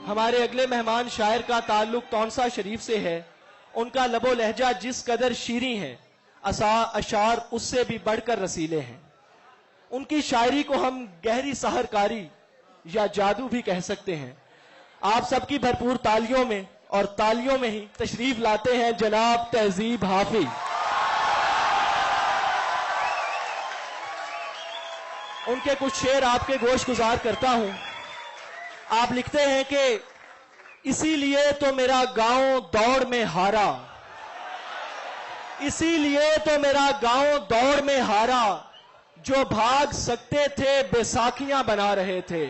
ہمارے اگلے مہمان شاعر کا تعلق تونسا شریف سے ہے. ان کا لب و لہجہ جس قدر شیریں ہے، اشعار اس سے بھی بڑھ کر رسیلے ہیں. ان کی شاعری کو ہم گہری سحرکاری یا جادو بھی کہہ سکتے ہیں. آپ سب کی بھرپور تالیوں میں اور تالیوں میں ہی تشریف لاتے ہیں جناب تہذیب حافظ. ان کے کچھ شعر آپ کے گوش گزار کرتا ہوں. آپ لکھتے ہیں کہ اسی لیے تو میرا گاؤں دوڑ میں ہارا، اسی لیے تو میرا گاؤں دوڑ میں ہارا، جو بھاگ سکتے تھے بیساکھیاں بنا رہے تھے،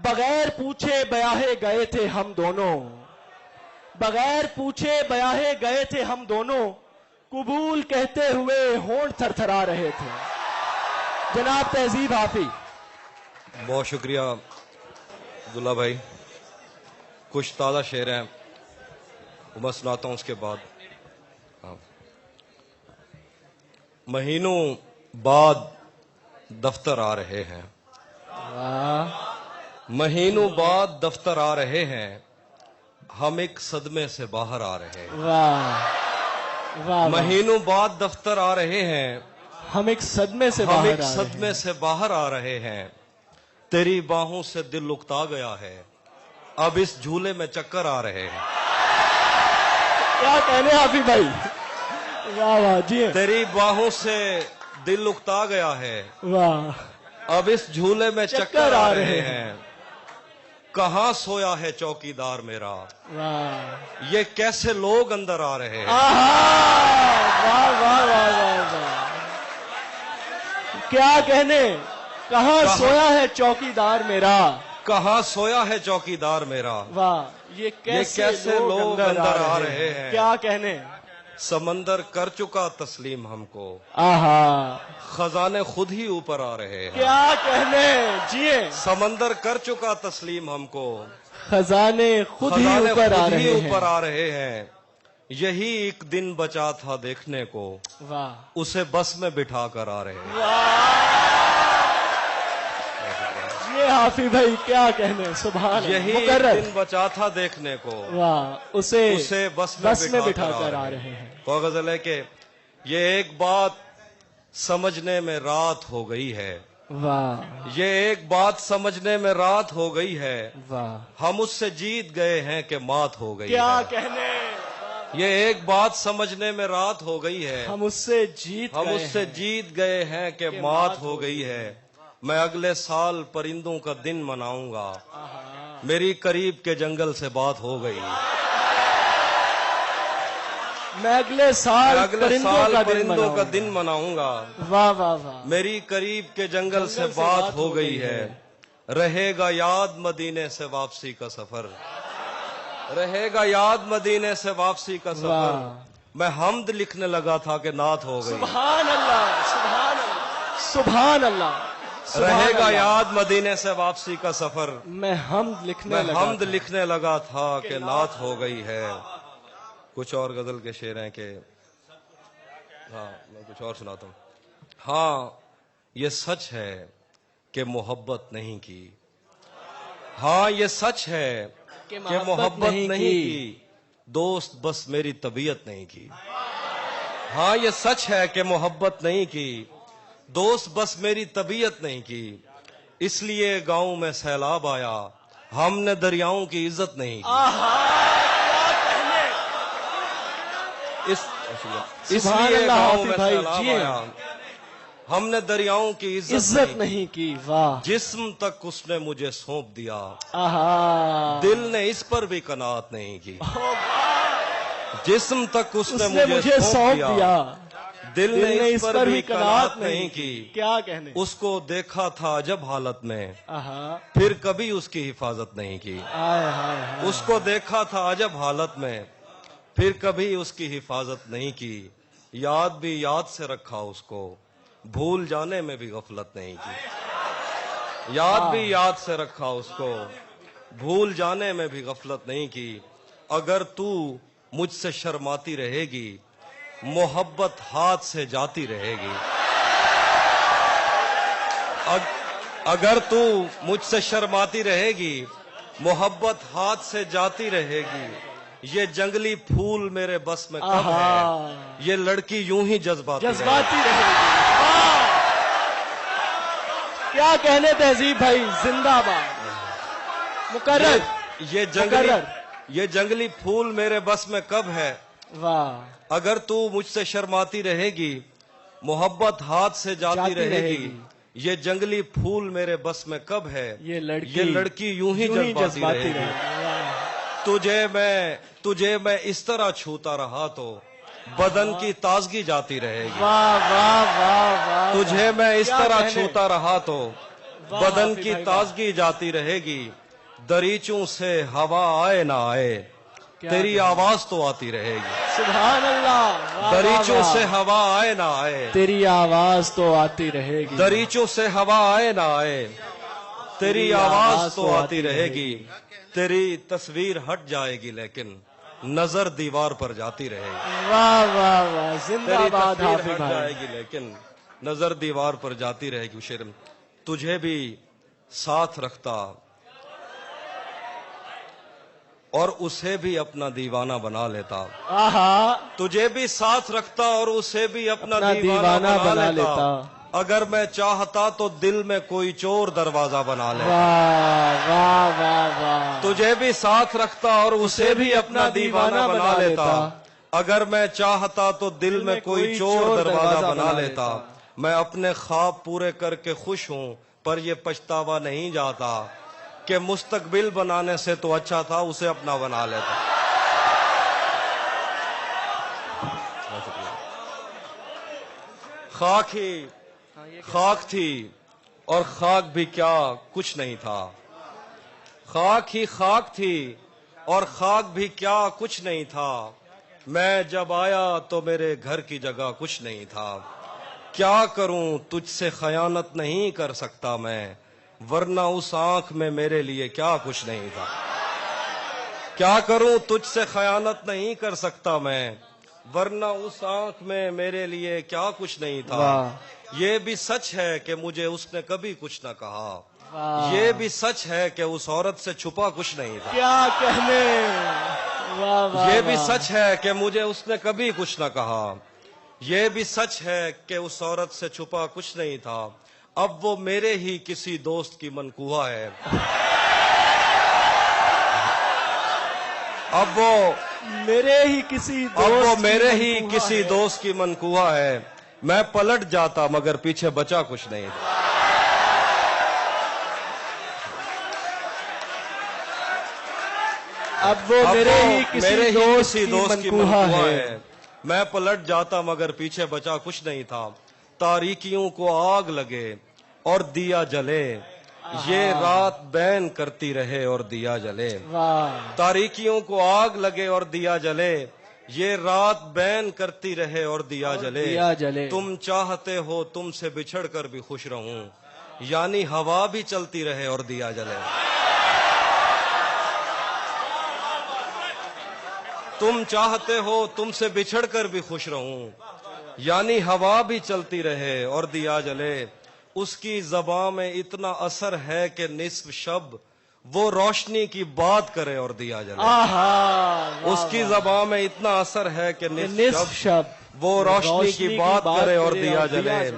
بغیر پوچھے بیاہے گئے تھے ہم دونوں، بغیر پوچھے بیاہے گئے تھے ہم دونوں، قبول کہتے ہوئے ہونٹ تھر تھرا رہے تھے. جناب تہذیب حافظ. بہت شکریہ عبداللہ بھائی. کچھ تازہ شعر ہیں وہ میں سناتا ہوں اس کے بعد. مہینوں بعد دفتر آ رہے ہیں، مہینوں بعد دفتر آ رہے ہیں، ہم ایک صدمے سے باہر آ رہے ہیں. مہینوں بعد دفتر آ رہے ہیں، ہم ایک صدمے سے باہر آ رہے ہیں. تیری باہوں سے دل اکتا گیا ہے، اب اس جھولے میں چکر آ رہے ہیں. کیا کہنے حافظ بھائی، واہ واہ جی. تیری باہوں سے دل اکتا گیا ہے، واہ، اب اس جھولے میں چکر آ رہے ہیں. کہاں سویا ہے چوکیدار میرا، واہ، یہ کیسے لوگ اندر آ رہے ہیں. واہ واہ واہ واہ، کیا کہنے. کہاں سویا ہے چوکیدار میرا، کہاں سویا ہے چوکیدار میرا، واہ، یہ کیسے لوگ اندر آ رہے ہیں. کیا کہنے. سمندر کر چکا تسلیم ہم کو، آہا، خزانے خود ہی اوپر آ رہے ہیں. کیا کہنے جیے. سمندر کر چکا تسلیم ہم کو، خزانے خود ہی اوپر آ رہے ہیں. یہی ایک دن بچا تھا دیکھنے کو، واہ، اسے بس میں بٹھا کر آ رہے ہیں. یہ حافظ بھائی کیا کہنے. سبحان اللہ. یہی ایک دن بچا تھا دیکھنے کو، واہ، اسے بس میں بٹھا کر آ رہے ہیں. وہ غزل ہے کہ یہ ایک بات سمجھنے میں رات ہو گئی ہے، واہ، یہ ایک بات سمجھنے میں رات ہو گئی ہے، واہ، ہم اس سے جیت گئے ہیں کہ مات ہو گئی کیا ہے. کہنے. یہ ایک بات سمجھنے میں رات ہو گئی ہے، ہم اس سے جیت گئے ہیں کہ مات ہو گئی ہے. میں اگلے سال پرندوں کا دن مناؤں گا، میری قریب کے جنگل سے بات ہو گئی. میں اگلے سال پرندوں کا دن مناؤں گا، واہ واہ واہ، میری قریب کے جنگل سے بات ہو گئی ہے. رہے گا یاد مدینے سے واپسی کا سفر، رہے گا یاد مدینے سے واپسی کا سفر. میں حمد لکھنے لگا تھا کہ نعت ہو گئی. سبحان اللہ، سبحان اللہ، سبحان اللہ. رہے گا یاد مدینے سے واپسی کا سفر، میں حمد لکھنے لگا تھا کہ نعت ہو گئی ہے. کچھ اور غزل کے شعر ہیں کہ ہاں میں کچھ اور سناتا ہوں. ہاں یہ سچ ہے کہ محبت نہیں کی، ہاں یہ سچ ہے کہ محبت نہیں کی، دوست بس میری طبیعت نہیں کی. ہاں یہ سچ ہے کہ محبت نہیں کی، دوست بس میری طبیعت نہیں کی. اس لیے گاؤں میں سیلاب آیا، ہم نے دریاؤں کی عزت نہیں کی. اس لیے گاؤں میں سیلاب آیا، ہم نے دریاؤں کی عزت نہیں کی. واہ، جسم تک اس نے مجھے سونپ دیا، دل نے اس پر بھی قناعت نہیں کی. جسم تک اس نے مجھے سونپ دیا، دل نے اس پر بھی قناعت نہیں کی. کیا کہنے. اس کو دیکھا تھا عجب حالت میں، پھر کبھی اس کی حفاظت نہیں کی. اس کو دیکھا تھا عجب حالت میں، پھر کبھی اس کی حفاظت نہیں کی. یاد بھی یاد سے رکھا اس کو، بھول جانے میں بھی غفلت نہیں کی. یاد بھی یاد سے رکھا اس کو، بھول جانے میں بھی غفلت نہیں کی. اگر تو مجھ سے شرماتی رہے گی، محبت ہاتھ سے جاتی رہے گی. اگر تو مجھ سے شرماتی رہے گی، محبت ہاتھ سے جاتی رہے گی، یہ جنگلی پھول میرے بس میں کب ہے، یہ لڑکی یوں ہی جذباتی رہے گی۔ کیا کہنے تہذیب بھائی، زندہ باد، مکرر۔ یہ جنگلی پھول میرے بس میں کب ہے، واہ، اگر تو مجھ سے شرماتی رہے گی، محبت ہاتھ سے جاتی رہے گی، یہ جنگلی پھول میرے بس میں کب ہے، یہ لڑکی یوں ہی جذباتی رہے گی۔ تجھے میں اس طرح چھوتا رہا تو بدن کی تازگی جاتی رہے گی، واہ واہ واہ واہ، تجھے میں اس طرح چھوتا رہا تو بدن کی تازگی جاتی رہے گی، دریچوں سے ہوا آئے نہ آئے تیری آواز تو آتی رہے گی، سبحان اللہ، دریچوں سے ہوا آئے نہ آئے تیری آواز تو آتی رہے گی، دریچوں سے ہوا آئے نہ آئے تیری آواز تو آتی رہے گی، تیری تصویر ہٹ جائے گی لیکن نظر دیوار پر جاتی رہے گی، واہ واہ واہ، زندہ تیری باد تصویر حافظ ہٹ بھائی۔ جائے گی لیکن نظر دیوار پر جاتی رہے گی۔ شعر تجھے بھی ساتھ رکھتا اور اسے بھی اپنا دیوانہ بنا لیتا، آہا، تجھے بھی ساتھ رکھتا اور اسے بھی اپنا دیوانہ بنا لیتا، اگر میں چاہتا تو دل میں کوئی چور دروازہ بنا لیتا، واہ واہ واہ واہ، تجھے بھی ساتھ رکھتا اور اسے بھی اپنا دیوانہ بنا لیتا، اگر میں چاہتا تو دل میں کوئی چور دروازہ بنا لیتا، میں اپنے خواب پورے کر کے خوش ہوں پر یہ پچھتاوا نہیں جاتا کہ مستقبل بنانے سے تو اچھا تھا اسے اپنا بنا لیتا۔ خاک تھی اور خاک بھی کیا کچھ نہیں تھا، خاک ہی خاک تھی اور خاک بھی کیا کچھ نہیں تھا، میں جب آیا تو میرے گھر کی جگہ کچھ نہیں تھا، کیا کروں تجھ سے خیانت نہیں کر سکتا میں، ورنہ اس آنکھ میں میرے لیے کیا کچھ نہیں تھا، کیا کروں تجھ سے خیانت نہیں کر سکتا میں، ورنہ اس آنکھ میں میرے لیے کیا کچھ نہیں تھا، یہ بھی سچ ہے کہ مجھے اس نے کبھی کچھ نہ کہا، یہ بھی سچ ہے کہ اس عورت سے چھپا کچھ نہیں تھا، کیا کہنے، یہ بھی سچ ہے کہ مجھے اس نے کبھی کچھ نہ کہا، یہ بھی سچ ہے کہ اس عورت سے چھپا کچھ نہیں تھا، اب وہ میرے ہی کسی دوست کی منقوہ ہے، اب وہ میرے ہی کسی دوست کی منقوہ ہے، میں پلٹ جاتا مگر پیچھے بچا کچھ نہیں تھا، اب وہ میرے ہی کسی دوست کی منقوہ ہے، میں پلٹ جاتا مگر پیچھے بچا کچھ نہیں تھا، تاریکیوں کو آگ لگے اور دیا جلے، یہ رات بین کرتی رہے اور دیا جلے، تاریکیوں کو آگ لگے اور دیا جلے، یہ رات بین کرتی رہے اور دیا جلے، تم چاہتے ہو تم سے بچھڑ کر بھی خوش رہوں، یعنی ہوا بھی چلتی رہے اور دیا جلے، تم چاہتے ہو تم سے بچھڑ کر بھی خوش رہوں، یعنی ہوا بھی چلتی رہے اور دیا جلے، اس کی زباں میں اتنا اثر ہے کہ نصف شب وہ روشنی کی بات کرے اور دیا جلے، اس کی زباں میں اتنا اثر ہے کہ نصف شب وہ روشنی کی بات کرے اور دیا جلے،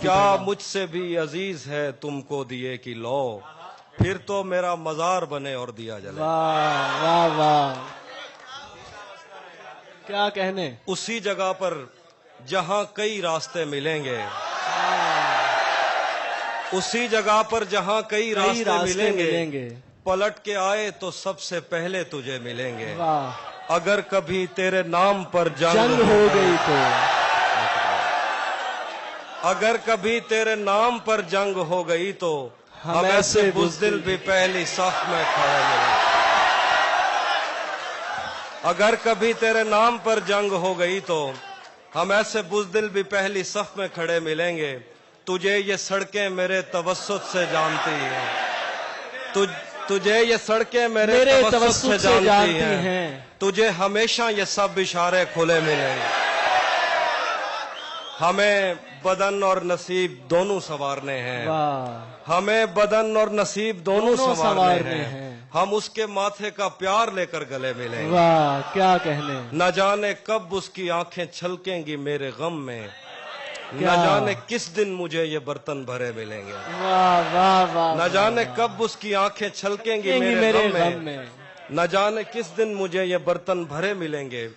کیا مجھ سے بھی عزیز ہے تم کو دیے کی لو، پھر تو میرا مزار بنے اور دیا جلے، واہ واہ واہ، کیا کہنے، اسی جگہ پر جہاں کئی راستے ملیں گے، اسی جگہ پر جہاں کئی راستے ملیں گے، پلٹ کے آئے تو سب سے پہلے تجھے ملیں گے، اگر کبھی تیرے نام پر جنگ ہو گئی تو، اگر کبھی تیرے نام پر جنگ ہو گئی تو ہم ایسے بزدل بھی پہلی صف میں کھڑے ملیں گے، اگر کبھی تیرے نام پر جنگ ہو گئی تو ہم ایسے بزدل بھی پہلی صف میں کھڑے ملیں گے، تجھے یہ سڑکیں میرے توسط سے جانتی ہیں، تجھے یہ سڑکیں میرے توسط سے جانتی ہیں، تجھے ہمیشہ یہ سب اشارے کھلے ملیں گے، ہمیں بدن اور نصیب دونوں سنوارنے ہیں، ہمیں بدن اور نصیب دونوں سنوارنے ہیں، ہم اس کے ماتھے کا پیار لے کر گلے ملیں گے. واہ کیا کہنے. نہ جانے کب اس کی آنکھیں چھلکیں گی میرے غم میں. نہ کیا؟ جانے کس دن مجھے یہ برتن بھرے ملیں گے. واہ واہ واہ. نہ جانے کب اس کی آنکھیں چھلکیں گی میرے غم میں. نہ جانے کس دن مجھے یہ برتن بھرے ملیں گے.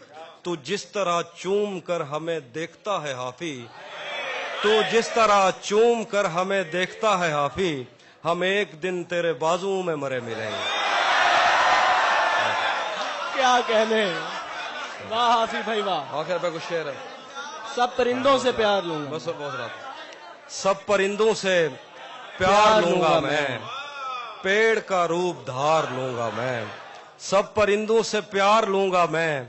تو جس طرح چوم کر ہمیں دیکھتا ہے حافی, تو جس طرح چوم کر ہمیں دیکھتا ہے حافی, ہم ایک دن تیرے بازو میں مرے ملیں گے. کیا کہنے. واہ حافی بھائی واہ. آخر پہ کچھ شعر ہے. سب پرندوں سے پیار لوں گا. بس بہت رات. سب پرندوں سے پیار لوں گا میں, پیڑ کا روپ دھار لوں گا میں. سب پرندوں سے پیار لوں گا میں,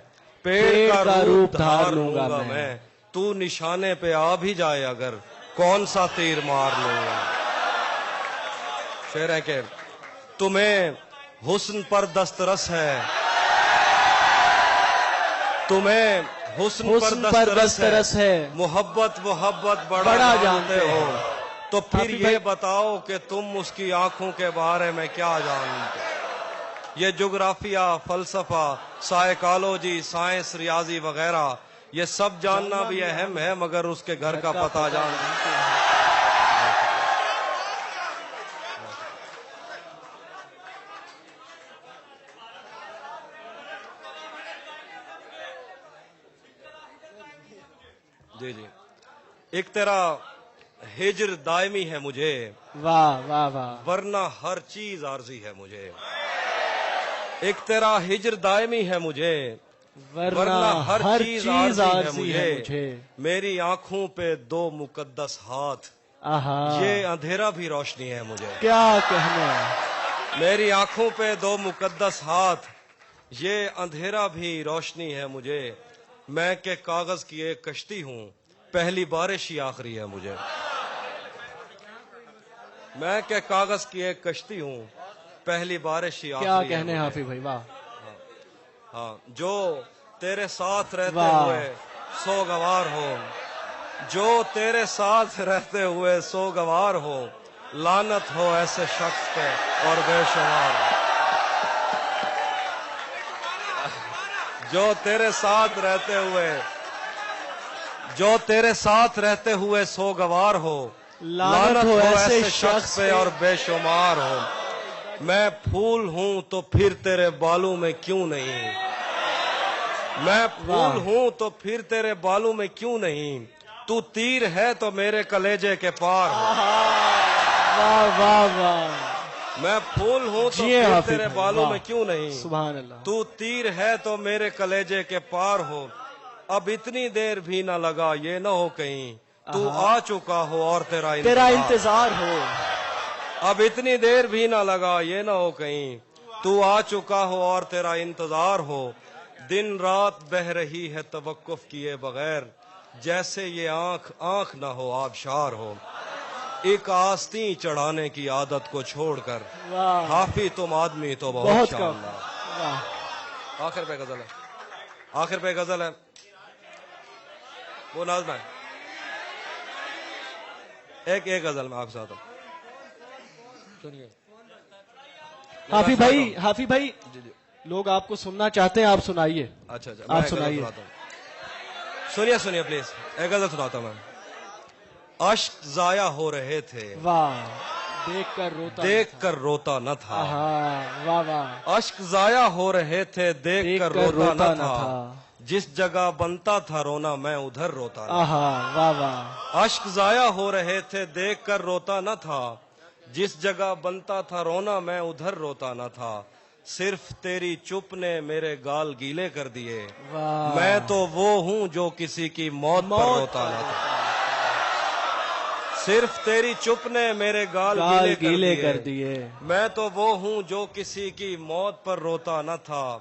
پیڑ کا روپ دھار لوں گا میں. تو نشانے پہ آ بھی جائے اگر, کون سا تیر مار لوں گا. شعر ہے کہ تمہیں حسن پر دسترس ہے, تمہیں حسن پر دسترس ہے, محبت بڑا جانتے ہو. تو پھر یہ بتاؤ کہ تم اس کی آنکھوں کے بارے میں کیا جانتے. یہ جغرافیہ, فلسفہ, سائیکالوجی, سائنس, ریاضی وغیرہ یہ سب جاننا بھی اہم ہے, مگر اس کے گھر کا پتہ جانتے ہیں. جی جی. ایک تیرا ہجر دائمی ہے مجھے, واہ واہ واہ. ورنہ ہر چیز عارضی ہے مجھے. ایک تیرا ہجر دائمی ہے مجھے, ورنہ ہر چیز عارضی ہے مجھے. میری آنکھوں پہ دو مقدس ہاتھ, یہ اندھیرا بھی روشنی ہے مجھے. کیا کہنا. میری آنکھوں پہ دو مقدس ہاتھ, یہ اندھیرا بھی روشنی ہے مجھے. میں کہ کاغذ کی ایک کشتی ہوں, پہلی بارش ہی آخری ہے مجھے. میں کہ کاغذ کی ایک کشتی ہوں, پہلی بارش ہی آخری ہے. کیا کہنے حافظ بھائی واہ. ہاں, جو تیرے ساتھ رہتے ہوئے سوگوار ہو, جو تیرے ساتھ رہتے ہوئے سوگوار ہو, لعنت ہو ایسے شخص پہ اور بے شمار. جو تیرے ساتھ رہتے ہوئے, جو تیرے ساتھ رہتے ہوئے سوگوار ہو, لعنت ہو ایسے شخص پہ اور بے شمار ہو. میں پھول ہوں تو پھر تیرے بالوں میں کیوں نہیں, میں پھول ہوں تو پھر تیرے بالوں میں کیوں نہیں. تو تیر ہے تو میرے کلیجے کے پار ہو. واہ واہ واہ. میں پھول ہوں تو پھر تیرے بالوں میں کیوں نہیں. سبحان اللہ. تو تیر ہے تو میرے کلیجے کے پار ہو. اب اتنی دیر بھی نہ لگا یہ نہ ہو کہیں تو آ چکا ہو اور تیرا انتظار ہو. اب اتنی دیر بھی نہ لگا یہ نہ ہو کہیں تو آ چکا ہو اور تیرا انتظار ہو. دن رات بہ رہی ہے توقف کیے بغیر, جیسے یہ آنکھ نہ ہو آبشار ہو. ایک آستین چڑھانے کی عادت کو چھوڑ کر, حافی تم آدمی تو بہت شاندار. آخر پہ غزل ہے, آخر پہ غزل ہے, وہ نازم ہے. ایک غزل میں آپ ساتھ ہوں. حافظ بھائی لوگ آپ کو سننا چاہتے ہیں, آپ سنائیے. اچھا آپ سنائیے. سنیے پلیز, ایک غزل سناتا ہوں میں. اشک ضائع ہو رہے تھے, واہ, دیکھ کر روتا نہ تھا. واہ واہ. اشک ضائع ہو رہے تھے, دیکھ کر روتا نہ تھا. جس جگہ بنتا تھا رونا میں ادھر روتا نہ تھا. واہ واہ. اشک ضائع ہو رہے تھے, دیکھ کر روتا نہ تھا. جس جگہ بنتا تھا رونا میں ادھر روتا نہ تھا. صرف تیری چپ نے میرے گال گیلے کر دیے, میں تو وہ ہوں جو کسی کی موت پر روتا نہ تھا. صرف تیری چپ نے میرے گال گیلے کر دیے, میں تو وہ ہوں جو کسی کی موت پر روتا نہ تھا.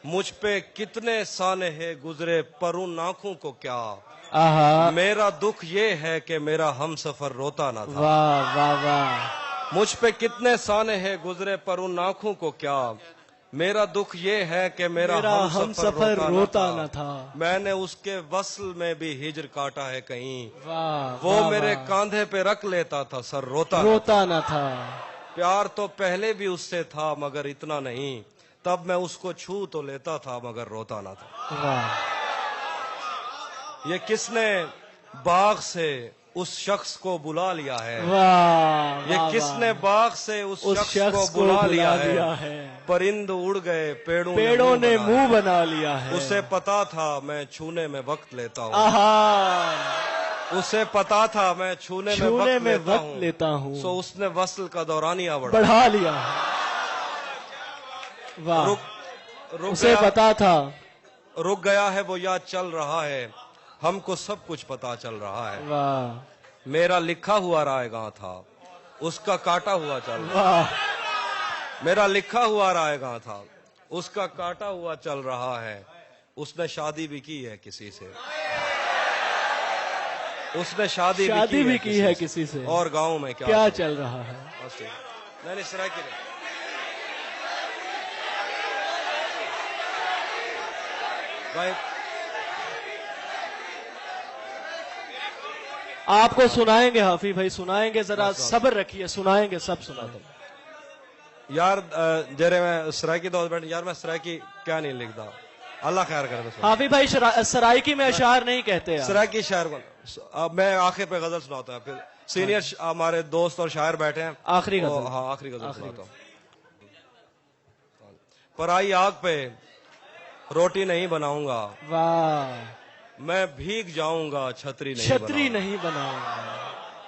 مجھ پہ کتنے سانحے گزرے پر ان آنکھوں کو کیا, میرا دکھ یہ ہے کہ میرا ہم سفر روتا نہ تھا. واہ واہ واہ. مجھ پہ کتنے سانحے گزرے پر ان آنکھوں کو کیا, میرا دکھ یہ ہے کہ میرا ہم سفر روتا نہ تھا. میں نے اس کے وصل میں بھی ہجر کاٹا ہے کہیں, وہ میرے کاندھے پہ رکھ لیتا تھا سر روتا نہ تھا. پیار تو پہلے بھی اس سے تھا مگر اتنا نہیں، تب میں اس کو چھو تو لیتا تھا مگر روتا نہ تھا۔ واہ یہ کس نے باغ سے اس شخص کو بلا لیا ہے، واہ یہ کس نے باغ سے اس شخص کو بلا لیا ہے، پرند اڑ گئے پیڑوں نے منہ بنا لیا ہے۔ اسے پتا تھا میں چھونے میں وقت لیتا ہوں، آہا اسے پتا تھا میں چھونے میں وقت لیتا ہوں، سو اس نے وصل کا دورانیہ بڑھا لیا ہے۔ واہ اسے پتا تھا، رک گیا ہے وہ یاد چل رہا ہے، ہم کو سب کچھ پتا چل رہا ہے۔ واہ میرا لکھا ہوا رائے گاں تھا، اس کا کاٹا ہوا چل رہا ہے۔ واہ میرا لکھا ہوا رائے گاں تھا، اس کا کاٹا ہوا چل رہا ہے، اس نے شادی بھی کی ہے کسی سے، اس نے شادی بھی کی ہے کسی سے، اور گاؤں میں کیا چل رہا ہے؟ نہیں اس طرح کی بھائی آپ کو سنائیں گے حافظ بھائی، سنائیں گے، ذرا صبر رکھیے، سنائیں گے، سب سنائیں گے۔ یار جرے میں سرائکی دوست بیٹھ یار میں سرائکی کیا نہیں لکھتا، اللہ خیر کرے۔ حافظ بھائی سرائکی میں اشعار نہیں کہتے آپ۔ سرائکی شاعر اب میں آخر پہ غزل سناتا ہوں، پھر سینئر ہمارے دوست اور شاعر بیٹھے ہیں، آخری غزل۔ ہاں آخری غزل سناتا ہوں۔ پرائی آگ پہ روٹی نہیں بناؤں گا، واہ میں بھیگ جاؤں گا چھتری نہیں بناؤں گا،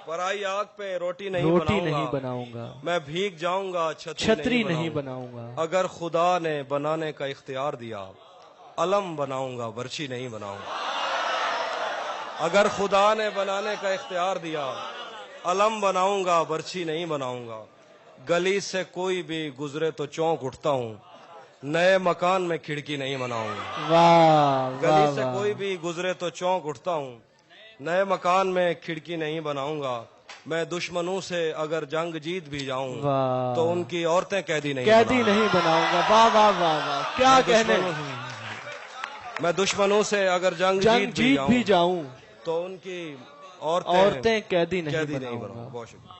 پرائی آگ پہ روٹی نہیں بناؤں گا، میں بھیگ جاؤں گا چھتری نہیں بناؤں گا، اگر خدا نے بنانے کا اختیار دیا علم بناؤں گا برچی نہیں بناؤں گا، اگر خدا نے بنانے کا اختیار دیا علم بناؤں گا برچی نہیں بناؤں گا، گلی سے کوئی بھی گزرے تو چونک اٹھتا ہوں، نئے مکان میں کھڑکی نہیں بناؤں گا، واہ گلی سے کوئی بھی گزرے تو چونک اٹھتا ہوں، نئے مکان میں کھڑکی نہیں بناؤں گا، میں دشمنوں سے اگر جنگ جیت بھی جاؤں تو ان کی عورتیں قیدی نہیں بناؤں گا۔ واہ واہ واہ واہ کیا کہنے، میں دشمنوں سے اگر جنگ جیت بھی جاؤں تو ان کی عورتیں قیدی نہیں بناؤں گا۔ بہت شکریہ۔